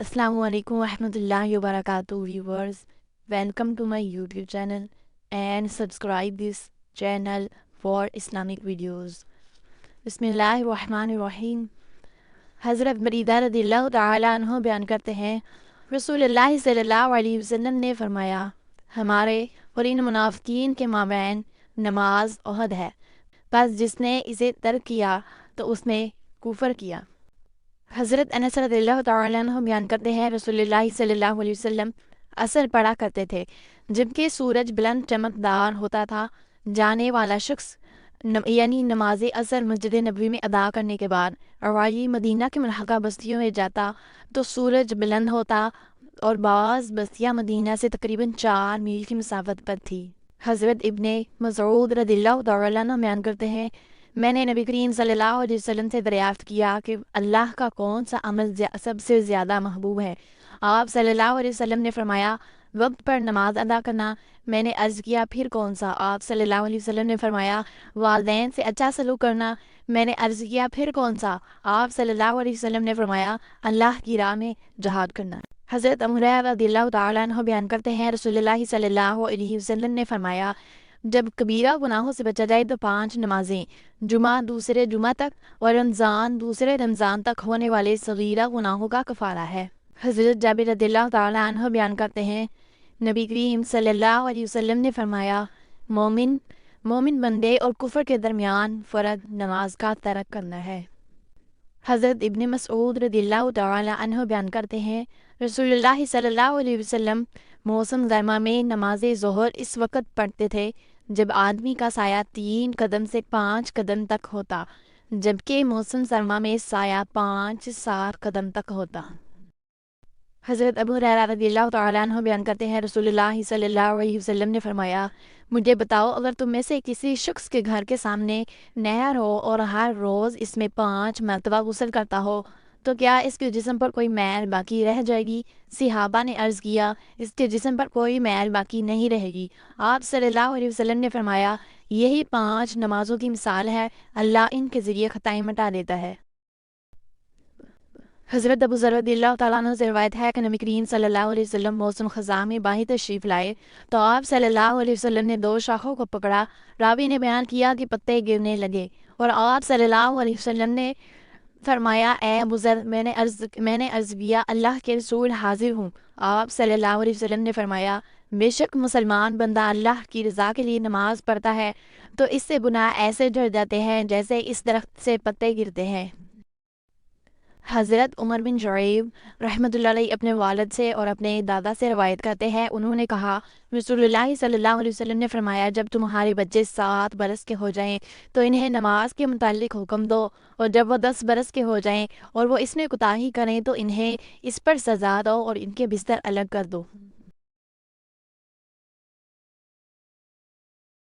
السلام علیکم ورحمۃ اللہ وبرکاتہ viewers. Welcome to my YouTube channel and subscribe this channel for Islamic videos. بسم اللہ الرحمن الرحیم. حضرت بریدہ رضی اللہ تعالیٰ عنہ بیان کرتے ہیں، رسول اللہ صلی اللہ علیہ وسلم نے فرمایا، ہمارے اور ان منافقین کے مابین نماز عہد ہے، بس جس نے اسے ترک کیا تو اس نے کفر کیا. حضرت انس رضی اللہ تعالیٰ عنہ بیان کرتے ہیں، رسول اللہ صلی اللہ علیہ وسلم عصر پڑھا کرتے تھے جبکہ سورج بلند چمکدار ہوتا تھا. جانے والا شخص یعنی نماز عصر مسجد نبوی میں ادا کرنے کے بعد راجی مدینہ کے ملحقہ بستیوں میں جاتا تو سورج بلند ہوتا اور بعض بستیاں مدینہ سے تقریباً 4 میل کی مسافت پر تھی. حضرت ابن مسعود رضی اللہ تعالیٰ عنہ بیان کرتے ہیں، میں نے نبی کریم صلی اللہ علیہ وسلم سے دریافت کیا کہ اللہ کا کون سا عمل سب سے زیادہ محبوب ہے. آپ صلی اللہ علیہ وسلم نے فرمایا، وقت پر نماز ادا کرنا. میں نے عرض کیا، پھر کون سا؟ آپ صلی اللہ علیہ وسلم نے فرمایا، والدین سے اچھا سلوک کرنا. میں نے عرض کیا، پھر کون سا؟ آپ صلی اللہ علیہ وسلم نے فرمایا، اللہ کی راہ میں جہاد کرنا. حضرت ابو ہریرہ رضی اللہ تعالیٰ عنہ بیان کرتے ہیں، رسول اللہ صلی اللہ علیہ وسلم نے فرمایا، جب کبیرہ گناہوں سے بچا جائے تو 5 نمازیں، جمعہ دوسرے جمعہ تک اور رمضان دوسرے رمضان تک ہونے والے صغیرہ گناہوں کا کفارہ ہے. حضرت جابر رضی اللہ تعالیٰ عنہ بیان کرتے ہیں، نبی کریم صلی اللہ علیہ وسلم نے فرمایا، مومن بندے اور کفر کے درمیان فرض نماز کا ترک کرنا ہے. حضرت ابن مسعود رضی اللہ تعالیٰ عنہ بیان کرتے ہیں، رسول اللہ صلی اللہ علیہ وسلم موسم گرما میں نماز ظہر اس وقت پڑھتے تھے جب آدمی کا سایہ 3 قدم سے 5 قدم تک ہوتا، جبکہ موسم سرما میں سایہ 5 سے 7 قدم تک ہوتا. حضرت ابو ہریرہ رضی اللہ تعالیٰ عنہ بیان کرتے ہیں، رسول اللہ صلی اللہ علیہ وسلم نے فرمایا، مجھے بتاؤ، اگر تم میں سے کسی شخص کے گھر کے سامنے نہر ہو اور ہر روز اس میں 5 مرتبہ غسل کرتا ہو تو کیا اس کے جسم پر کوئی میل باقی رہ جائے گی؟ صحابہ نے عرض کیا، اس کے جسم پر کوئی میل باقی نہیں رہے گی. آپ صلی اللہ علیہ وسلم نے فرمایا، یہی 5 نمازوں کی مثال ہے، اللہ ان کے ذریعے خطائیں مٹا دیتا ہے. حضرت ابو ذر رضی اللہ تعالیٰ عنہ سے روایت ہے کہ نبی کریم صلی اللہ علیہ وسلم موسم خزاں میں باہر تشریف لائے تو آپ صلی اللہ علیہ وسلم نے 2 شاخوں کو پکڑا. راوی نے بیان کیا کہ پتے گرنے لگے اور آپ صلی اللہ علیہ وسلم نے فرمایا، اے ابو ذر، میں نے عرض کیا، اللہ کے رسول حاضر ہوں. آپ صلی اللہ علیہ وسلم نے فرمایا، بے شک مسلمان بندہ اللہ کی رضا کے لیے نماز پڑھتا ہے تو اس سے گناہ ایسے جھڑ جاتے ہیں جیسے اس درخت سے پتے گرتے ہیں. حضرت عمر بن شعیب رحمۃ اللہ علیہ اپنے والد سے اور اپنے دادا سے روایت کرتے ہیں، انہوں نے کہا، رسول اللہ صلی اللہ علیہ وسلم نے فرمایا، جب تمہارے بچے 7 برس کے ہو جائیں تو انہیں نماز کے متعلق حکم دو، اور جب وہ 10 برس کے ہو جائیں اور وہ اس میں کوتاہی کریں تو انہیں اس پر سزا دو اور ان کے بستر الگ کر دو.